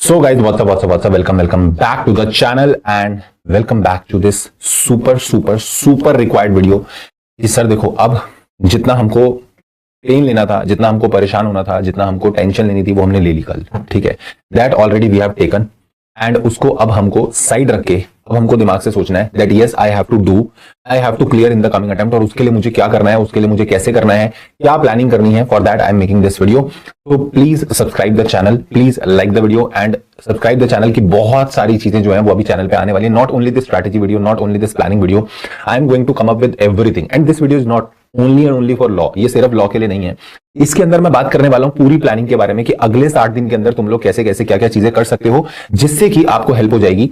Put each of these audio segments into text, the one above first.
So guys, what's up? Welcome back to the channel and welcome back to this super required video। कि sir देखो, अब जितना हमको pen लेना था, जितना हमको परेशान होना था, जितना हमको टेंशन लेनी थी, वो हमने ले ली कल। ठीक है, that already we have taken and उसको अब हमको साइड रख के अब हमको दिमाग से सोचना है that yes I have to clear in the coming attempt. और उसके लिए मुझे क्या करना है, उसके लिए मुझे कैसे करना है, क्या प्लानिंग करनी है, for that I am making this video. तो please subscribe the channel, please like the video and subscribe the channel की बहुत सारी चीजें जो है वो अभी चैनल पे आने वाली है। Not only this strategy video, not only this planning video, I am going to come up with everything and this video is not only and only for law. ये सिर्फ लॉ के लिए नहीं है, इसके अंदर मैं बात करने वाला हूं पूरी प्लानिंग के बारे में कि अगले 60 दिन के अंदर तुम लोग कैसे कैसे क्या क्या चीजें कर सकते हो जिससे कि आपको हेल्प हो जाएगी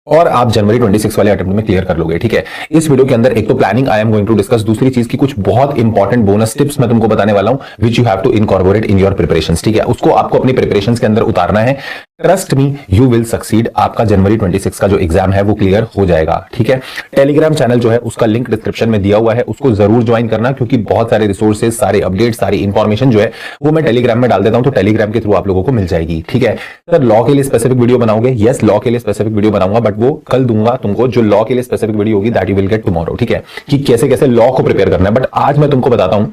और आप जनवरी 26 वाले अटेम्प्ट में क्लियर कर लोगे। ठीक है, इस वीडियो के अंदर एक तो planning I am going to discuss, दूसरी चीज की कुछ बहुत इंपॉर्टेंट बोनस टिप्स मैं तुमको बताने वाला हूं which you have to incorporate in your preparations. ठीक है, उसको आपको अपनी प्रिपरेशंस के अंदर उतारना है। Trust me, you will succeed. आपका जनवरी 26 का जो एग्जाम है वो क्लियर हो जाएगा। ठीक है, टेलीग्राम चैनल जो है उसका लिंक डिस्क्रिप्शन में दिया हुआ है, उसको जरूर ज्वाइन करना क्योंकि बहुत सारे रिसोर्सेज, सारे अपडेट, सारी इंफॉर्मेशन जो है वो मैं टेलीग्राम में डाल देता हूं, तो टेलीग्राम के थ्रू आप लोगों को मिल जाएगी। ठीक है सर, लॉ के लिए स्पेसिफिक वीडियो बनाओगे? यस, लॉ के लिए स्पेसिफिक वीडियो बनाऊंगा, बट वो कल दूंगा तुमको। जो लॉ के लिए स्पेसिफिक वीडियो होगी that you will get tomorrow. ठीक है, कि कैसे कैसे लॉ को प्रिपेयर करना है, बट आज मैं तुमको बताता हूं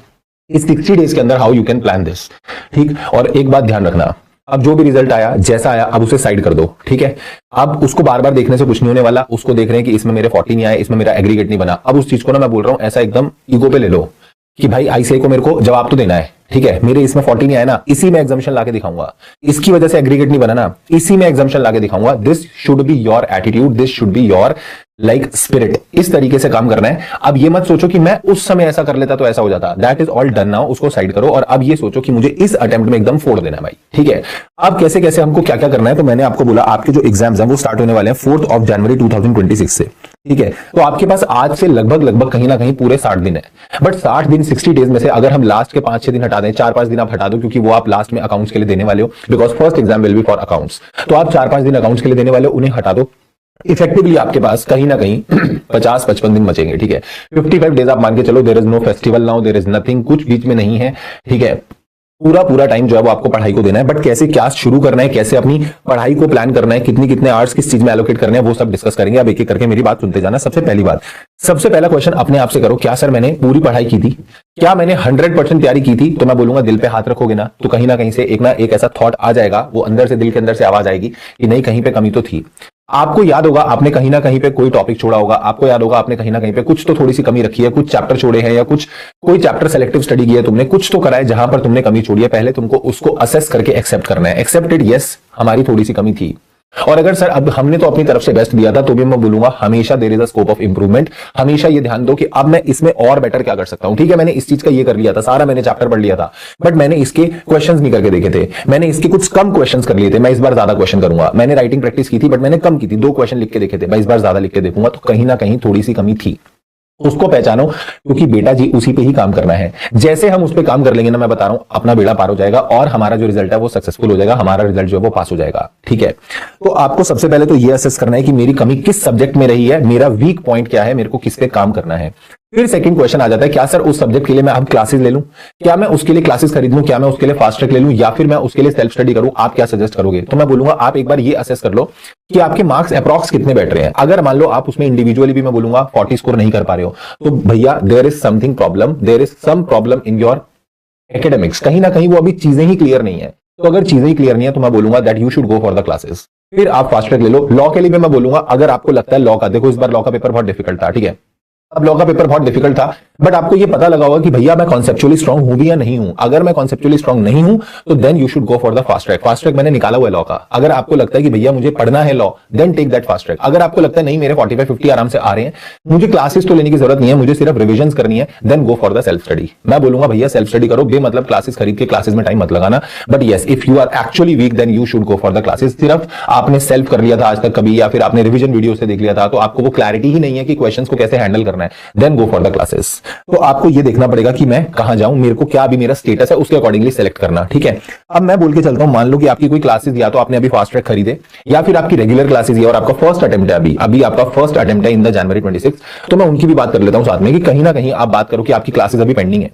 इस 60 डेज के अंदर how you can plan this. ठीक, और एक बात ध्यान रखना, अब जो भी रिजल्ट आया, जैसा आया, अब उसे साइड कर दो। ठीक है, अब उसको बार बार देखने से कुछ नहीं होने वाला। उसको देख रहे हैं कि इसमें मेरे 40 नहीं आए, इसमें मेरा एग्रीगेट नहीं बना। अब उस चीज को ना मैं बोल रहा हूं ऐसा एकदम ईगो पे ले लो कि भाई आईसीआई को मेरे को जवाब तो देना है। ठीक है, मेरे इसमें 40 नहीं आया ना, इसी में एग्जाम्शन लाके दिखाऊंगा। इसकी वजह से एग्रीगेट नहीं बना ना, इसी में एग्जाम्शन लाके दिखाऊंगा। This should be your attitude, this should be your like spirit. इस तरीके से काम करना है। अब ये मत सोचो कि मैं उस समय ऐसा कर लेता तो ऐसा हो जाता, that is all done now, उसको साइड करो। और अब ये सोचो कि मुझे इस अटेम्प्ट में एकदम फोड़ देना है भाई। ठीक है, अब कैसे कैसे हमको क्या क्या करना है, तो मैंने आपको बोला आपके जो एग्जाम्स हैं वो स्टार्ट होने वाले हैं 4 जनवरी 2026 से। ठीक है, तो आपके पास आज से लगभग कहीं ना कहीं पूरे 60 दिन है। बट 60 दिन 60 डेज में से अगर हम लास्ट के 5-6 दिन हटा दें, 4-5 दिन आप हटा दो क्योंकि वो आप लास्ट में अकाउंट्स के लिए देने वाले हो, because first exam will be for accounts. तो आप 4-5 दिन अकाउंट्स के लिए देने वाले हो, उन्हें हटा दो। इफेक्टिवली आपके पास कहीं ना कहीं 50-55 दिन बचेंगे। ठीक है, 55 डेज आप मान के चलो, there is no festival now, there is nothing, कुछ बीच में नहीं है। ठीक है, पूरा टाइम जो है वो आपको पढ़ाई को देना है। बट कैसे क्या शुरू करना है, कैसे अपनी पढ़ाई को प्लान करना है, कितने आवर्स किस चीज में एलोकेट करने हैं, वो सब डिस्कस करेंगे। अब एक एक करके मेरी बात सुनते जाना। सबसे पहला क्वेश्चन अपने आप से करो, क्या सर मैंने पूरी पढ़ाई की थी? क्या मैंने 100% तैयारी की थी? तो मैं बोलूंगा दिल पे हाथ रखोगे ना, तो कहीं ना कहीं से एक ऐसा थॉट आ जाएगा, वो अंदर से, दिल के अंदर से आवाज आएगी कि नहीं, कहीं पे कमी तो थी। आपको याद होगा आपने कहीं ना कहीं पे कोई टॉपिक छोड़ा होगा, आपको याद होगा आपने कहीं ना कहीं पे कुछ तो थोड़ी सी कमी रखी है, कुछ चैप्टर छोड़े हैं या कोई चैप्टर सेलेक्टिव स्टडी की है तुमने, कुछ तो करा है जहां पर तुमने कमी छोड़ी है। पहले तुमको उसको असेस करके एक्सेप्ट करना है। एक्सेप्टेड, यस हमारी थोड़ी सी कमी थी, और अगर सर अब हमने तो अपनी तरफ से बेस्ट दिया था, तो भी मैं बोलूंगा हमेशा there is a scope of improvement. हमेशा ये ध्यान दो कि अब मैं इसमें और बेटर क्या कर सकता हूं। ठीक है, मैंने इस चीज का ये कर लिया था, सारा मैंने चैप्टर पढ़ लिया था, बट मैंने इसके क्वेश्चंस नहीं करके देखे थे, मैंने इसके कुछ कम क्वेश्चंस कर लिए थे, मैं इस बार ज्यादा क्वेश्चन करूंगा। मैंने राइटिंग प्रैक्टिस की थी बट मैंने कम की थी, 2 क्वेश्चन लिख के देखे थे, मैं इस बार ज्यादा लिख के देखूंगा। तो कहीं ना कहीं थोड़ी सी कमी थी, उसको पहचानो, क्योंकि बेटा जी उसी पे ही काम करना है। जैसे हम उस पे काम कर लेंगे ना, मैं बता रहा हूं अपना बेड़ा पार हो जाएगा और हमारा जो रिजल्ट है वो सक्सेसफुल हो जाएगा, हमारा रिजल्ट जो है वो पास हो जाएगा। ठीक है, तो आपको सबसे पहले तो ये असेस करना है कि मेरी कमी किस सब्जेक्ट में रही है, मेरा वीक पॉइंट क्या है, मेरे को किस पे काम करना है। फिर सेकंड क्वेश्चन आ जाता है, क्या सर उस सब्जेक्ट के लिए मैं अब क्लासेस ले लूं, क्या मैं उसके लिए क्लासेस खरीद लूं, क्या मैं उसके लिए फास्ट ट्रैक ले लूं, या फिर मैं उसके लिए सेल्फ स्टडी करूं? आप क्या सजेस्ट करोगे? तो मैं बोलूंगा आप एक बार ये असेस कर लो कि आपके मार्क्स अप्रॉक्स कितने बैठ रहे हैं। अगर मान लो आप उसमें इंडिविजुअली भी मैं बोलूंगा 40 स्कोर नहीं कर पा रहे हो, तो भैया there is something problem, there is some problem in your academics. कहीं ना कहीं वो अभी चीजें ही क्लियर नहीं है। तो अगर चीजें ही क्लियर नहीं है तो मैं बोलूंगा that you should go for the classes. फिर आप फास्ट ट्रैक ले लो। लॉ के लिए भी मैं बोलूंगा, अगर आपको लगता है लॉ का, देखो इस बार लॉ का पेपर बहुत डिफिकल्ट था। ठीक है, अब लॉ का पेपर बहुत डिफिकल्ट था, बट आपको ये पता लगा होगा कि भैया मैं कॉन्सेप्चुअली स्ट्रांग हूं भी या नहीं हूं। अगर मैं कॉन्सेप्चुअली स्ट्रांग नहीं हूं तो then you should go for the fast track. Fast track मैंने निकाला हुआ है लॉ का। अगर आपको लगता है कि भैया मुझे पढ़ना है law, then take that fast track. अगर आपको लगता है नहीं मेरे 45-50 आराम से आ रहे हैं, मुझे क्लासेस तो लेने की जरूरत नहीं है, मुझे सिर्फ रिविजन करनी है, then go for the self study. मैं बोलूंगा भैया सेल्फ स्टडी करो, बेमतलब क्लासेस खरीद के क्लासेस में टाइम मत लगाना। But yes, if you are actually weak then you should go for the classes. सिर्फ आपने सेल्फ कर लिया था आज तक कभी, या फिर आपने रिविजन वीडियो से देख लिया था, तो आपको वो क्लैरिटी ही नहीं है कि क्वेश्चंस को कैसे हैंडल करना है, then go for the classes. तो आपको ये देखना पड़ेगा कि मैं कहां जाऊं, मेरे को क्या अभी मेरा स्टेटस है, उसके अकॉर्डिंगली सेलेक्ट करना। ठीक है, अब मैं बोल के चलता हूं, मान लो कि आपकी कोई क्लासेस या तो आपने अभी फास्ट ट्रैक खरीदे, या फिर आपकी रेगुलर क्लासेस है और आपका फर्स्ट अटेम्प्ट है, अभी आपका फर्स्ट अटेम्प्ट है इन द जनवरी 26। तो मैं उनकी भी बात कर लेता हूं साथ में, कि कहीं ना कहीं आप बात करो कि आपकी क्लासेस अभी पेंडिंग है।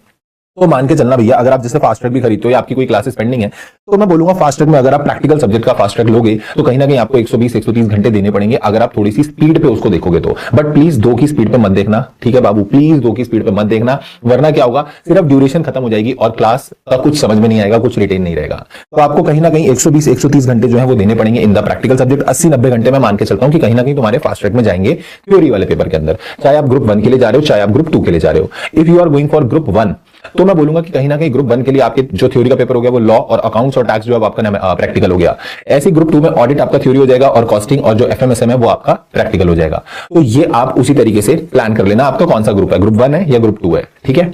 तो मान के चलना भैया, अगर आप जैसे फास्ट ट्रैक भी खरीदते हो या आपकी कोई क्लासेस पेंडिंग है, तो मैं बोलूंगा फास्ट ट्रैक में अगर आप प्रैक्टिकल सब्जेक्ट का फास्ट ट्रैक लोगे तो कहीं ना कहीं आपको 120-130 घंटे देने पड़ेंगे, अगर आप थोड़ी सी स्पीड पे उसको देखोगे तो। बट प्लीज 2 की स्पीड पे मत देखना, ठीक है बाबू, प्लीज 2 की स्पीड पे मत देखना, वरना क्या होगा, सिर्फ ड्यूरेशन खत्म हो जाएगी और क्लास का कुछ समझ में नहीं आएगा, कुछ रिटेन नहीं रहेगा। तो आपको कहीं ना कहीं 120-130 घंटे जो है वो देने पड़ेंगे इन द प्रैक्टिकल सब्जेक्ट। 80-90 घंटे में मान के चलता हूं कि कहीं ना कहीं तुम्हारे फास्ट ट्रैक में जाएंगे थ्योरी वाले पेपर के अंदर, चाहे आप ग्रुप 1 के लिए जा रहे हो, चाहे आप ग्रुप 2 के लिए जा रहे हो। If you are going for group 1, तो मैं बोलूंगा कि कहीं ना कहीं ग्रुप 1 के लिए आपके जो थ्योरी का पेपर हो गया वो लॉ और अकाउंट्स और टैक्स जो है आपका प्रैक्टिकल हो गया। ऐसी ग्रुप 2 में ऑडिट आपका थ्योरी हो जाएगा और कॉस्टिंग और जो एफएमएसएम है वो आपका प्रैक्टिकल हो जाएगा। तो ये आप उसी तरीके से प्लान कर लेना आपका कौन सा ग्रुप है, ग्रुप 1 है या ग्रुप 2 है, ठीक है।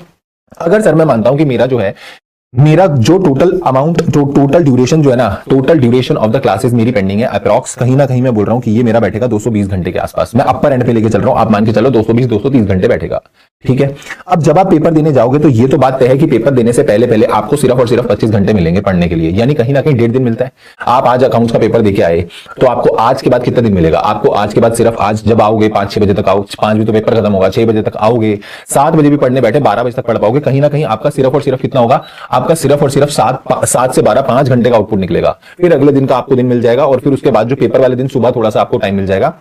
अगर सर मैं मानता हूं कि मेरा जो टोटल अमाउंट, टोटल ड्यूरेशन जो है ना, total duration of the classes मेरी पेंडिंग है अप्रॉक्स, कहीं ना कहीं मैं बोल रहा हूं कि ये मेरा बैठेगा 220 घंटे के आसपास। मैं अपर एंड पे लेके चल रहा हूं, आप मान के चलो 220-230 घंटे बैठेगा, ठीक है। अब जब आप पेपर देने जाओगे तो ये तो बात तय है कि पेपर देने से पहले आपको सिर्फ और सिर्फ 25 घंटे मिलेंगे पढ़ने के लिए, यानी कहीं ना कहीं 1.5 दिन मिलता है। आप आज अकाउंट्स का पेपर देके आए तो आपको आज के बाद कितना दिन मिलेगा, आपको आज के बाद सिर्फ आज जब आओगे 5-6 बजे तक आओ, 5 बजे तो पेपर खत्म होगा, 6 बजे तक आओगे, 7 बजे भी पढ़ने बैठे 12 बजे तक पढ़ पाओगे, कहीं ना कहीं आपका सिर्फ और सिर्फ कितना होगा, आपका सिर्फ और सिर्फ 7 से 12 5 घंटे का आउटपुट निकलेगा। फिर अगले दिन का आपको दिन मिल जाएगा और फिर उसके बाद जो पेपर वाले दिन सुबह थोड़ा सा आपको टाइम मिल जाएगा।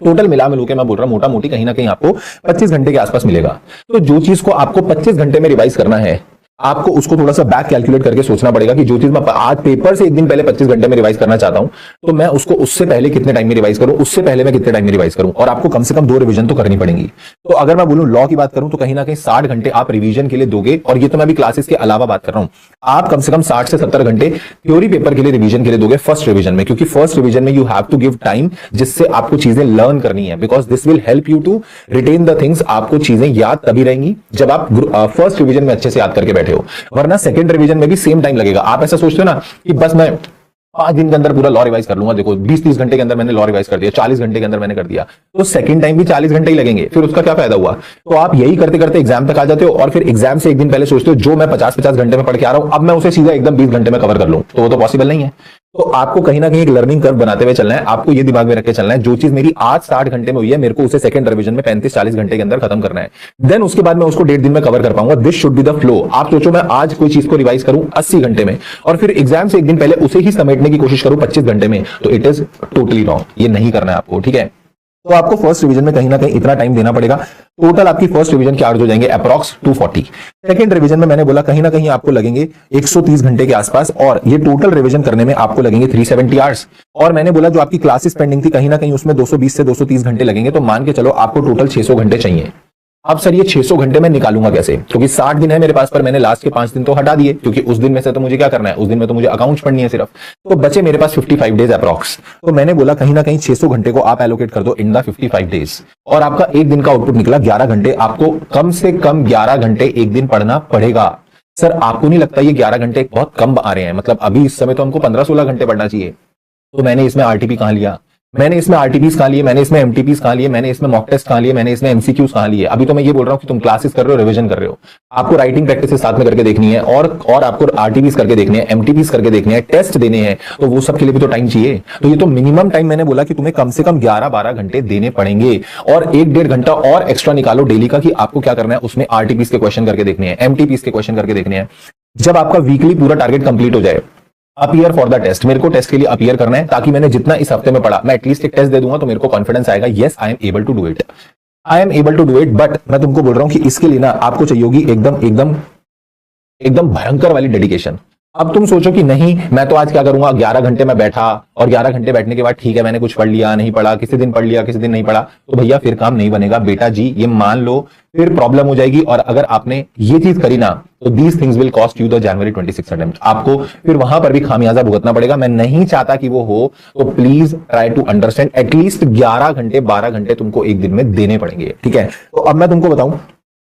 टोटल मिला मिलू के मैं बोल रहा हूं मोटा मोटी कहीं ना कहीं आपको 25 घंटे के आसपास मिलेगा। तो जो चीज को आपको 25 घंटे में रिवाइज करना है, आपको उसको थोड़ा सा बैक कैलकुलेट करके सोचना पड़ेगा कि जो चीज मैं आज पेपर से एक दिन पहले 25 घंटे में रिवाइज करना चाहता हूं, तो मैं उसको उससे पहले कितने टाइम में रिवाइज करूं, उससे पहले मैं कितने टाइम में रिवाइज करूं, और आपको कम से कम 2 रिवीजन तो करनी पड़ेगी। तो अगर मैं बोलूं लॉ की बात करूं तो कहीं ना कहीं 60 घंटे आप रिवीजन के लिए दोगे, और ये तो मैं भी क्लासेस के अलावा बात कर रहा हूं, आप कम से कम 60 से 70 घंटे थ्योरी पेपर के लिए रिवीजन के लिए दोगे फर्स्ट रिवीजन में, क्योंकि फर्स्ट रिवीजन में you have to give time जिससे आपको चीजें लर्न करनी है, because this will help you to retain the things. आपको चीजें याद तभी रहेंगी जब आप फर्स्ट रिवीजन में अच्छे से याद करके बैठे हो, वरना सेकंड रिवीजन में भी सेम टाइम लगेगा। आप ऐसा सोचते हो ना कि बस मैं 5 दिन के अंदर पूरा लॉ रिवाइज कर लूंगा, देखो 20-30 घंटे के अंदर मैंने लॉ रिवाइज कर दिया, 40 घंटे के अंदर मैंने कर दिया, तो सेकंड टाइम भी 40 घंटे ही लगेंगे, फिर उसका क्या फायदा हुआ। तो आप यही करते करते एग्जाम तक आ जाते हो, और फिर एग्जाम से एक दिन पहले सोचते हो जो मैं 50-50 घंटे में पढ़ के आ रहा हूं, अब मैं उसे सीधा एकदम 20 घंटे में कवर कर लूं, तो वो तो पॉसिबल नहीं है। तो आपको कहीं ना कहीं एक लर्निंग कर्व बनाते हुए चलना है, आपको ये दिमाग में रख के चलना है जो चीज मेरी आज 60 घंटे में हुई है, मेरे को उसे सेकंड रिवीजन में 35-40 घंटे के अंदर खत्म करना है, देन उसके बाद मैं उसको 1.5 दिन में कवर कर पाऊंगा। This should be the flow. आप सोचो मैं आज कोई चीज को रिवाइज करूं 80 घंटे में और फिर एग्जाम से एक दिन पहले उसे ही समेटने की कोशिश करूं 25 घंटे में, तो इट इज टोटली रॉन्ग, ये नहीं करना है आपको, ठीक है। तो आपको फर्स्ट रिवीजन में कहीं ना कहीं इतना टाइम देना पड़ेगा। टोटल आपकी फर्स्ट रिवीजन के आवर्स हो जाएंगे अप्रॉक्स 240। सेकंड रिवीजन में मैंने बोला कहीं ना कहीं आपको लगेंगे 130 घंटे के आसपास, और ये टोटल रिवीजन करने में आपको लगेंगे 370 आवर्स। और मैंने बोला जो आपकी क्लासेस पेंडिंग थी कहीं ना कहीं उसमें 220 से 230 घंटे लगेंगे, तो मान के चलो आपको टोटल 600 घंटे चाहिए। अब सर ये 600 घंटे मैं निकालूंगा कैसे, क्योंकि 60 दिन है मेरे पास, पर मैंने लास्ट के 5 दिन तो हटा दिए, क्योंकि उस दिन में से तो मुझे क्या करना है, उस दिन में तो मुझे अकाउंट्स पढ़नी है सिर्फ, तो बचे मेरे पास 55 डेज अप्रॉक्स। तो मैंने बोला कहीं ना कहीं 600 घंटे को आप एलोकेट कर दो इन द 55 डेज, और आपका एक दिन का आउटपुट निकला 11 घंटे। आपको कम से कम 11 घंटे एक दिन पढ़ना पड़ेगा। सर आपको नहीं लगता ये 11 घंटे बहुत कम आ रहे हैं, मतलब अभी इस समय तो हमको 15-16 घंटे पढ़ना चाहिए। तो मैंने इसमें आरटीपी कहां लिया, मैंने इसमें आरटीपीस कहां लिए, मैंने इसमें एमटीपीस कहां लिए, मैंने इसमें मॉक टेस्ट कहां लिए, मैंने इसमें एमसीक्यूज कहां लिए। अभी तो मैं ये बोल रहा हूं कि तुम क्लासेस कर रहे हो, रिवीजन कर रहे हो, आपको राइटिंग प्रैक्टिस साथ में करके देखनी है, और आपको आरटीपीस करके देखनी है, एमटीपीस करके देखनी है, टेस्ट देने हैं, तो वो सब के लिए भी तो टाइम चाहिए। तो ये तो मिनिमम टाइम मैंने बोला कि तुम्हें कम से कम 11-12 घंटे देने पड़ेंगे, और 1-1.5 घंटा और एक्स्ट्रा निकालो डेली का कि आपको क्या करना है, उसमें आरटीपीस के क्वेश्चन करके देखने हैं, एमटीपीस के क्वेश्चन करके देखने हैं। जब आपका वीकली पूरा टारगेट कंप्लीट हो जाए, अपीयर फॉर द टेस्ट, मेरे को टेस्ट के लिए अपीयर करना है, ताकि मैंने जितना इस हफ्ते में पढ़ा मैं एटलीस्ट एक टेस्ट दे दूंगा तो मेरे को कॉन्फिडेंस आएगा, yes I am able to do it, I am able to do it. But मैं तुमको बोल रहा हूं कि इसके लिए ना आपको चाहिए होगी एकदम भयंकर वाली डेडिकेशन। अब तुम सोचो कि नहीं मैं तो आज क्या करूंगा, 11 घंटे में बैठा, और 11 घंटे बैठने के बाद ठीक है मैंने कुछ पढ़ लिया, नहीं पढ़ा, किसी दिन पढ़ लिया किसी दिन नहीं पढ़ा, तो भैया फिर काम नहीं बनेगा बेटा जी, ये मान लो, फिर प्रॉब्लम हो जाएगी। और अगर आपने ये चीज करी ना तो these things will cost you the January 26 attempt, आपको फिर वहां पर भी खामियाजा भुगतना पड़ेगा। मैं नहीं चाहता कि वो हो, तो please try to understand, at least 11 घंटे 12 घंटे तुमको एक दिन में देने पड़ेंगे, ठीक है। तो अब मैं तुमको बताऊं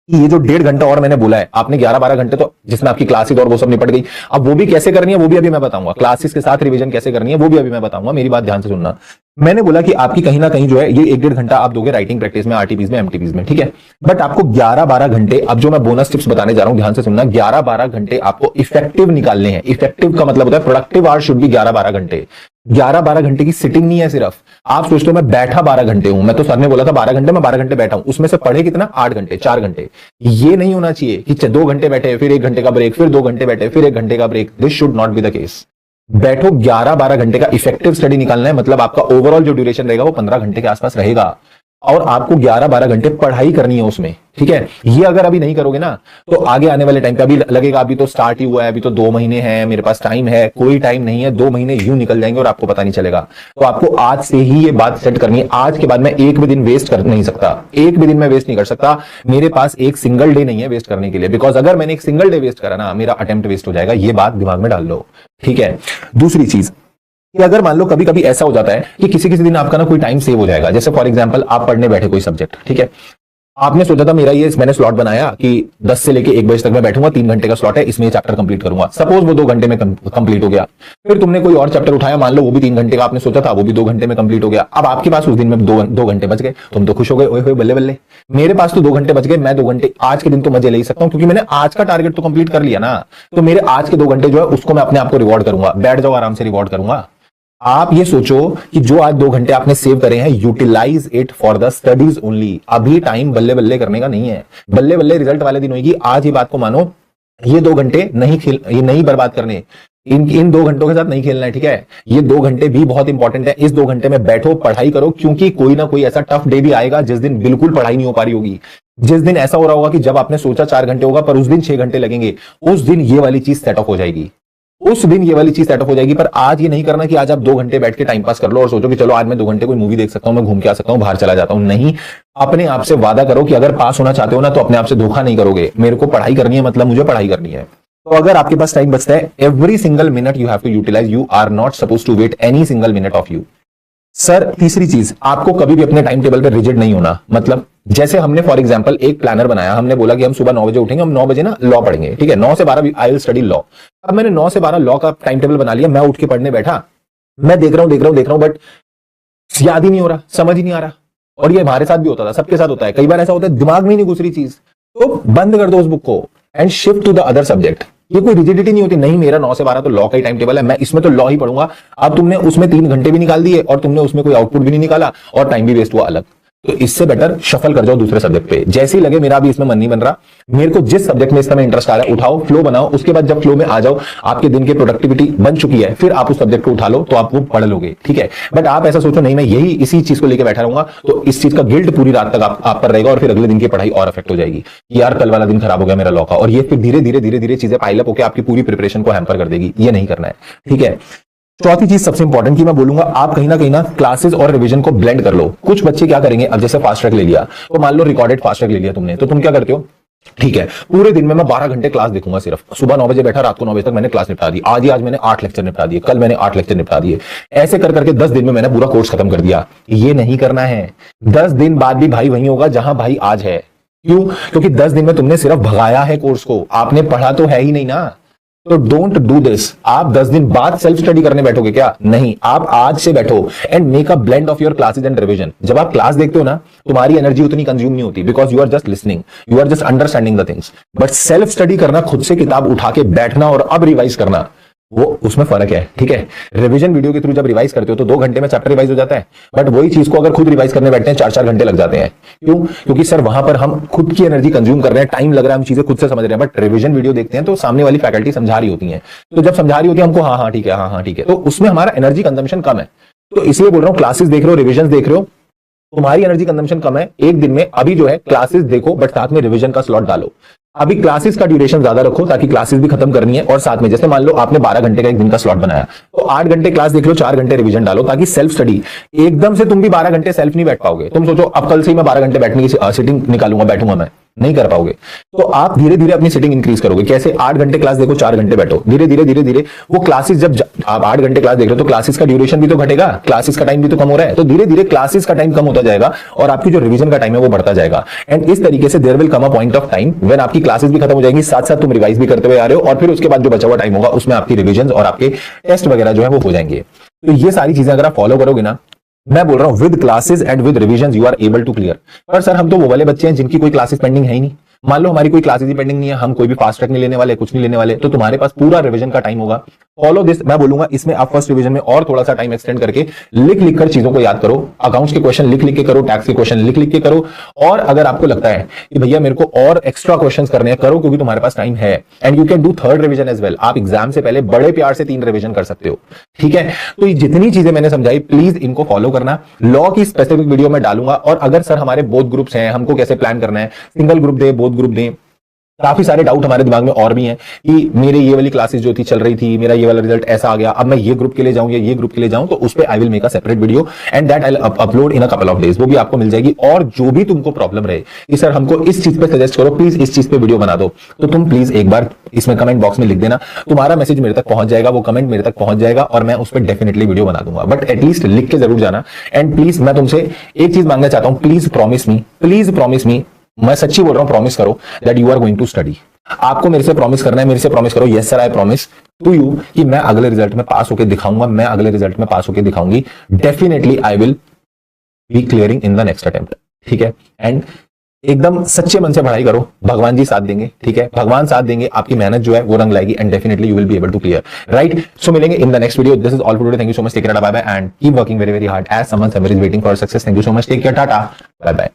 कि ये जो 1.5 घंटा और मैंने बोला है, आपने 11-12 घंटे तो जिसमें आपकी क्लासेस और वो सब निपट गई, अब वो भी कैसे करनी है वो भी अभी मैं बताऊंगा, क्लासेस के साथ रिवीजन कैसे करनी है वो भी अभी मैं बताऊंगा, मेरी बात ध्यान से सुनना। मैंने बोला कि आपकी कहीं ना कहीं जो है ये 1-1.5 घंटा आप दोगे राइटिंग प्रैक्टिस में, आरटीपीज में, एमटीपीज में, ठीक है। बट आपको 11-12 घंटे, अब जो मैं बोनस टिप्स बताने जा रहा हूं ध्यान से सुनना, 11-12 घंटे आपको इफेक्टिव निकालने हैं। इफेक्टिव का मतलब होता है प्रोडक्टिव आवर शुड बी 11-12 घंटे। 11-12 घंटे की सिटिंग नहीं है सिर्फ। आप सोचते हो मैं बैठा 12 घंटे हूं, मैं तो सर ने बोला था 12 घंटे, मैं 12 घंटे बैठा हूं, उसमें से पढ़े कितना 8 घंटे 4 घंटे। ये नहीं होना चाहिए कि 2 घंटे बैठे फिर 1 घंटे का ब्रेक, फिर 2 घंटे बैठे फिर 1 घंटे का break. This should not be the case. बैठो 11-12 घंटे का इफेक्टिव स्टडी निकालना है, मतलब आपका ओवरऑल जो ड्यूरेशन रहेगा वो 15 घंटे के आसपास रहेगा और आपको 11-12 घंटे पढ़ाई करनी है उसमें, ठीक है। ये अगर अभी नहीं करोगे ना तो आगे आने वाले टाइम पे अभी लगेगा अभी तो स्टार्ट ही हुआ है, अभी तो 2 महीने हैं, मेरे पास टाइम है। कोई टाइम नहीं है, 2 महीने यूं निकल जाएंगे और आपको पता नहीं चलेगा। तो आपको आज से ही ये बात सेट करनी है। आज के बाद मैं एक भी दिन वेस्ट कर नहीं सकता, एक भी दिन मैं वेस्ट नहीं कर सकता। मेरे पास एक सिंगल डे नहीं है वेस्ट करने के लिए, बिकॉज अगर मैंने एक सिंगल डे वेस्ट करा ना मेरा अटेम्प्ट वेस्ट हो जाएगा। ये बात दिमाग में डाल लो, ठीक है। दूसरी चीज कि अगर मान लो कभी कभी ऐसा हो जाता है कि किसी किसी दिन आपका ना कोई टाइम सेव हो जाएगा, जैसे फॉर एग्जांपल आप पढ़ने बैठे कोई सब्जेक्ट, ठीक है। आपने सोचा था मेरा ये मैंने स्लॉट बनाया कि 10 से लेके 1 बजे तक मैं बैठूंगा, 3 घंटे का स्लॉट है, इसमें ये चैप्टर कंप्लीट करूंगा। सपोज वो 2 घंटे में कंप्लीट हो गया। फिर तुमने कोई और चैप्टर उठाया, मान लो वो भी 3 घंटे का आपने सोचा था, वो भी 2 घंटे में कंप्लीट हो गया। अब आपके पास उस दिन में 2 घंटे बच गए, तुम तो खुश हो गए, ओए होए बल्ले बल्ले, मेरे पास तो 2 घंटे बच गए, मैं 2 घंटे आज के दिन तो मजे ले ही सकता हूं क्योंकि मैंने आज का टारगेट तो कंप्लीट कर लिया ना। तो मेरे आज के 2 घंटे जो है उसको मैं अपने आप को रिवॉर्ड करूंगा, बैठ जाओ आराम से रिवॉर्ड करूंगा। आप ये सोचो कि जो आज 2 घंटे आपने सेव करे हैं, utilise it for the studies only. अभी टाइम बल्ले बल्ले करने का नहीं है, बल्ले बल्ले रिजल्ट वाले दिन होगी। आज ये बात को मानो, ये 2 घंटे ये नहीं बर्बाद करने, इन 2 घंटों के साथ नहीं खेलना है, ठीक है। ये 2 घंटे भी बहुत इंपॉर्टेंट है। इस 2 घंटे में बैठो, पढ़ाई करो, क्योंकि कोई ना कोई ऐसा टफ डे भी आएगा जिस दिन बिल्कुल पढ़ाई नहीं हो पा रही होगी, जिस दिन ऐसा हो रहा होगा कि जब आपने सोचा 4 घंटे होगा पर उस दिन 6 घंटे लगेंगे। उस दिन ये वाली चीज सेट ऑफ हो जाएगी, उस दिन ये वाली चीज सेटअप हो जाएगी। पर आज ये नहीं करना कि आज आप 2 घंटे बैठ के टाइम पास कर लो और सोचो कि चलो आज मैं 2 घंटे कोई मूवी देख सकता हूं, मैं घूम के आ सकता हूं, बाहर चला जाता हूं। नहीं, अपने आप से वादा करो कि अगर पास होना चाहते हो ना तो अपने आप से धोखा नहीं करोगे। मेरे को पढ़ाई करनी है, मतलब मुझे पढ़ाई करनी है। तो अगर आपके पास टाइम बचता है, every single minute you have to utilise. You are not suppose to waste any single minute of you. Sir तीसरी चीज, आपको कभी भी अपने टाइम टेबल पर रिजिड नहीं होना। मतलब जैसे हमने फॉर एग्जांपल एक प्लानर बनाया, हमने बोला कि हम सुबह 9 बजे उठेंगे, हम 9 बजे ना लॉ पढ़ेंगे, ठीक है। 9 से 12 आई विल स्टडी लॉ। अब मैंने 9 से 12 लॉ का टाइम टेबल बना लिया, मैं उठ के पढ़ने बैठा, मैं देख रहा हूं बट याद ही नहीं हो रहा, समझ ही नहीं आ रहा। और ये हमारे साथ भी होता था, सबके साथ होता है। कई बार ऐसा होता है दिमाग में नहीं घुस रही चीज, तो बंद कर दो उस बुक को and shift to the other subject. ये कोई रिजिडिटी नहीं होती, नहीं मेरा 9 से 12 तो लॉ का ही टाइम टेबल है, मैं इसमें तो लॉ ही पढ़ूंगा। अब तुमने उसमें 3 घंटे भी निकाल दिए और तुमने उसमें कोई आउटपुट भी नहीं निकाला और टाइम भी वेस्ट हुआ अलग। तो इससे बेटर शफल कर जाओ दूसरे सब्जेक्ट पे। जैसे ही लगे मेरा अभी इसमें मन नहीं बन रहा, मेरे को जिस सब्जेक्ट में इस समय इंटरेस्ट आ रहा है उठाओ, फ्लो बनाओ। उसके बाद जब फ्लो में आ जाओ, आपके दिन की प्रोडक्टिविटी बन चुकी है, फिर आप उस सब्जेक्ट को उठा लो तो आप वो पढ़ लोगे, ठीक है। बट आप ऐसा सोचो नहीं मैं यही इसी चीज को लेकर बैठा रहूंगा, तो इस चीज का गिल्ट पूरी रात तक आप पर रहेगा और फिर अगले दिन की पढ़ाई और अफेक्ट हो जाएगी। यार कल वाला दिन खराब हो गया मेरा लॉ का, और ये फिर धीरे धीरे चीजें पाइलअप होकर आपकी पूरी प्रिपरेशन को हैम्पर कर देगी। ये नहीं करना है, ठीक है। चौथी चीज सबसे इंपॉर्टेंट की मैं बोलूंगा, आप कहीं ना क्लासेस और रिवीजन को ब्लेंड कर लो। कुछ बच्चे क्या करेंगे, अब जैसे फास्ट ट्रैक ले लिया, तो मान लो रिकॉर्डेड फास्ट ट्रैक ले लिया तुमने, तो तुम क्या करते हो, ठीक है पूरे दिन में मैं 12 घंटे क्लास देखूंगा सिर्फ। सुबह 9 बजे बैठा, रात को 9 बजे तक मैंने क्लास निपटा दी। आज मैंने 8 लेक्चर निपटा दिए, कल मैंने 8 लेक्चर निपटा दिए। ऐसे कर करके 10 दिन में मैंने पूरा कोर्स खत्म कर दिया। ये नहीं करना है। 10 दिन बाद भी भाई वहीं होगा जहां भाई आज है। क्यों? क्योंकि 10 दिन में तुमने सिर्फ भगाया है कोर्स को, आपने पढ़ा तो है ही नहीं ना। तो डोंट डू दिस। आप 10 दिन बाद सेल्फ स्टडी करने बैठोगे क्या? नहीं, आप आज से बैठो and make a blend of your classes and revision. जब आप क्लास देखते हो ना, तुम्हारी एनर्जी उतनी कंज्यूम नहीं होती, because you are just listening, you are just understanding the things. But self study करना, खुद से किताब उठा के बैठना और अब रिवाइज करना, वो उसमें फर्क है, ठीक है। रिवीजन वीडियो के थ्रू जब रिवाइज करते हो तो 2 घंटे में चैप्टर रिवाइज हो जाता है, बट वही चीज को अगर खुद रिवाइज करने बैठते हैं 4-4 घंटे लग जाते हैं। क्यों? क्योंकि सर वहां पर हम खुद की एनर्जी कंज्यूम कर रहे हैं, टाइम लग रहा है, हम चीजें खुद से समझ रहे हैं। बट रिवीजन वीडियो देखते हैं तो सामने वाली फैकल्टी समझा रही होती है, तो जब समझा रही होती है हमको हाँ ठीक है, हाँ ठीक है, तो उसमें हमारा एनर्जी कंजम्पशन कम है। तो इसलिए बोल रहा हूँ, क्लासेस देख रहे हो, रिविजन देख रहे हो, तुम्हारी एनर्जी कंजम्पशन कम है एक दिन में। अभी जो है क्लासेस देखो, बट साथ में रिवीजन का स्लॉट डालो। अभी क्लासेस का ड्यूरेशन ज्यादा रखो ताकि क्लासेस भी खत्म करनी है, और साथ में जैसे मान लो आपने 12 घंटे का एक दिन का स्लॉट बनाया, तो 8 घंटे क्लास देख लो, 4 घंटे रिवीजन डालो, ताकि सेल्फ स्टडी एकदम से तुम भी 12 घंटे सेल्फ नहीं बैठ पाओगे। तुम सोचो अब कल से ही मैं 12 घंटे बैठने की सिटिंग निकालूंगा, बैठूंगा, मैं नहीं कर पाओगे। तो आप धीरे धीरे अपनी सिटिंग इंक्रीज करोगे। कैसे? 8 घंटे क्लास देखो, 4 घंटे बैठो, धीरे धीरे वो क्लासेस, जब आप 8 घंटे क्लास देख रहे हो तो क्लासेस का ड्यूरेशन भी तो घटेगा, क्लासेस का टाइम भी तो कम हो रहा है, तो धीरे धीरे क्लासेस का टाइम कम होता जाएगा और आपकी जो रिवीजन का टाइम है वो बढ़ता जाएगा। एंड इस तरीके से there will come a point of time when आपकी क्लासेस भी खत्म हो जाएंगी, साथ साथ तुम रिवाइज भी करते हुए आ रहे हो, और फिर उसके बाद जो बचा हुआ टाइम होगा उसमें आपकी रिवीजन और आपके टेस्ट वगैरह जो है वो हो जाएंगे। तो ये सारी चीजें अगर आप फॉलो करोगे ना, मैं बोल रहा हूं with classes and with revision you are able to clear. पर सर हम तो वो वाले बच्चे हैं जिनकी कोई क्लासेस पेंडिंग है ही नहीं, मान लो हमारी कोई क्लासेस ही पेंडिंग नहीं है, हम कोई भी फास्ट ट्रैक नहीं लेने वाले, कुछ नहीं लेने वाले, तो तुम्हारे पास पूरा रिवीजन का टाइम होगा। फॉलो दिस, मैं बोलूंगा इसमें आप फर्स्ट रिवीजन में और थोड़ा सा टाइम एक्सटेंड करके लिख लिख कर चीजों को याद करो, अकाउंट्स के क्वेश्चन लिख लिख के करो, टैक्स के क्वेश्चन लिख लिख के करो, और अगर आपको लगता है कि भैया मेरे को और एक्स्ट्रा क्वेश्चंस करने हैं, करो, क्योंकि तुम्हारे पास टाइम है। And you can do third revision as well. आप एग्जाम से पहले बड़े प्यार से 3 रिवीजन कर सकते हो, ठीक है। तो ये जितनी चीजें मैंने समझाई प्लीज इनको फॉलो करना। लॉ की स्पेसिफिक वीडियो में डालूंगा, और अगर सर हमारे बोथ ग्रुप्स हैं, हमको कैसे प्लान करना है, सिंगल ग्रुप दे, बोथ ग्रुप दे, काफी सारे डाउट हमारे दिमाग में और भी हैं कि मेरे ये वाली क्लासेस जो थी चल रही थी, मेरा ये वाला रिजल्ट ऐसा आ गया, अब मैं ये ग्रुप के लिए जाऊं या ये ग्रुप के लिए जाऊं, तो उस पे I will make a separate video and that I will upload in a couple of days, वो भी आपको मिल जाएगी। और जो भी तुमको प्रॉब्लम रहे कि सर हमको इस चीज पे सजेस्ट करो, प्लीज इस चीज पे वीडियो बना दो, तो तुम प्लीज एक बार इसमें कमेंट बॉक्स में लिख देना, तुम्हारा मैसेज मेरे तक पहुंच जाएगा, वो कमेंट मेरे तक पहुंच जाएगा, और मैं उस पर डेफिनेटली वीडियो बना दूंगा। बट एटलीस्ट लिख के जरूर जाना। एंड प्लीज मैं तुमसे एक चीज मांगना चाहता हूं, प्लीज प्रॉमिस मी, मैं सच्ची बोल रहा हूं, प्रॉमिस करो that you are going to study. आपको मेरे से प्रॉमिस करना है, मेरे से प्रॉमिस करो, yes sir I promise to you कि मैं अगले रिजल्ट में पास होकर दिखाऊंगा, मैं अगले रिजल्ट में पास होकर दिखाऊंगी, definitely I will be clearing in the next attempt, ठीक है। एंड एकदम सच्चे मन से पढ़ाई करो, भगवान जी साथ देंगे, ठीक है, भगवान साथ देंगे, आपकी मेहनत जो है वो रंग लाएगी, and definitely you will be able to clear, right. So मिलेंगे in the next video. This is all for today, thank you so much, take care, bye bye, and keep working very very hard as someone somewhere is waiting for success. Thank you so much, take care, tata, bye bye.